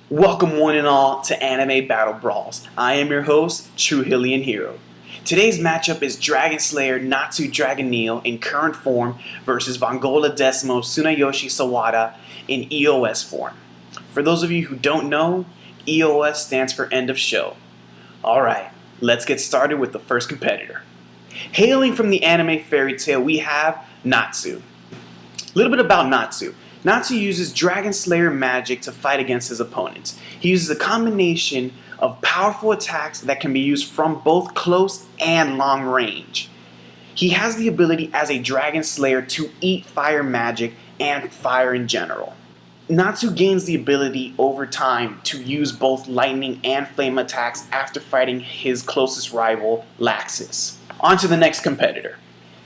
Welcome one and all to Anime Battle Brawls. I am your host, True Hylian Hero. Today's matchup is Dragon Slayer Natsu Dragon Neil in current form versus Vongola Decimo Tsunayoshi Sawada in EOS form. For those of you who don't know, EOS stands for End of Show. Alright, let's get started with the first competitor. Hailing from the anime fairy tale, we have Natsu. A little bit about Natsu. Natsu uses Dragon Slayer magic to fight against his opponents. He uses a combination of powerful attacks that can be used from both close and long range. He has the ability as a Dragon Slayer to eat fire magic and fire in general. Natsu gains the ability over time to use both lightning and flame attacks after fighting his closest rival, Laxus. On to the next competitor.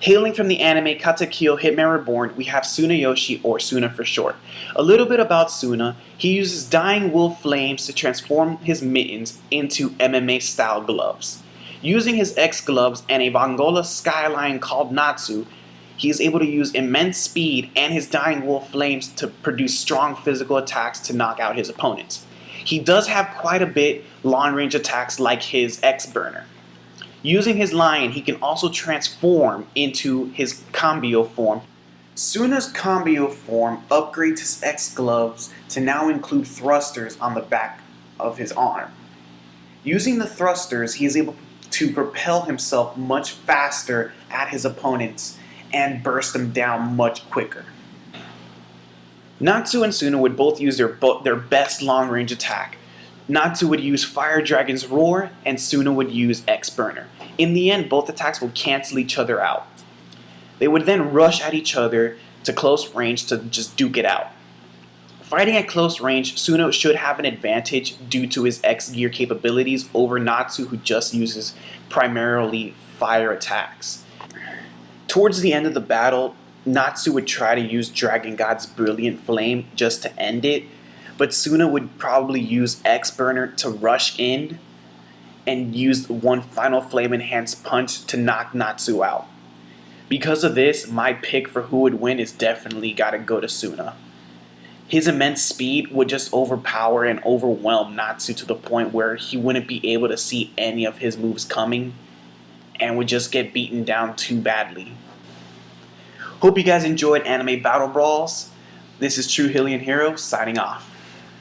Hailing from the anime Katekyo Hitman Reborn, we have Tsunayoshi, or Tsuna for short. A little bit about Tsuna: he uses Dying Wolf Flames to transform his mittens into MMA-style gloves. Using his X gloves and a Vongola skyline called Natsu, he is able to use immense speed and his Dying Wolf Flames to produce strong physical attacks to knock out his opponents. He does have quite a bit long-range attacks like his X Burner. Using his lion, he can also transform into his Combio form. Tsuna's Combio form upgrades his X gloves to now include thrusters on the back of his arm. Using the thrusters, he is able to propel himself much faster at his opponents and burst them down much quicker. Natsu and Tsuna would both use their best long-range attack. Natsu would use Fire Dragon's Roar, and Tsuna would use X Burner. In the end, both attacks will cancel each other out. They would then rush at each other to close range to just duke it out. Fighting at close range, Tsuna should have an advantage due to his X gear capabilities over Natsu, who just uses primarily fire attacks. Towards the end of the battle, Natsu would try to use Dragon God's Brilliant Flame just to end it, but Tsuna would probably use X Burner to rush in and use one final Flame Enhanced Punch to knock Natsu out. Because of this, my pick for who would win is definitely gotta go to Tsuna. His immense speed would just overpower and overwhelm Natsu to the point where he wouldn't be able to see any of his moves coming and would just get beaten down too badly. Hope you guys enjoyed Anime Battle Brawls. This is True Hylian Hero signing off.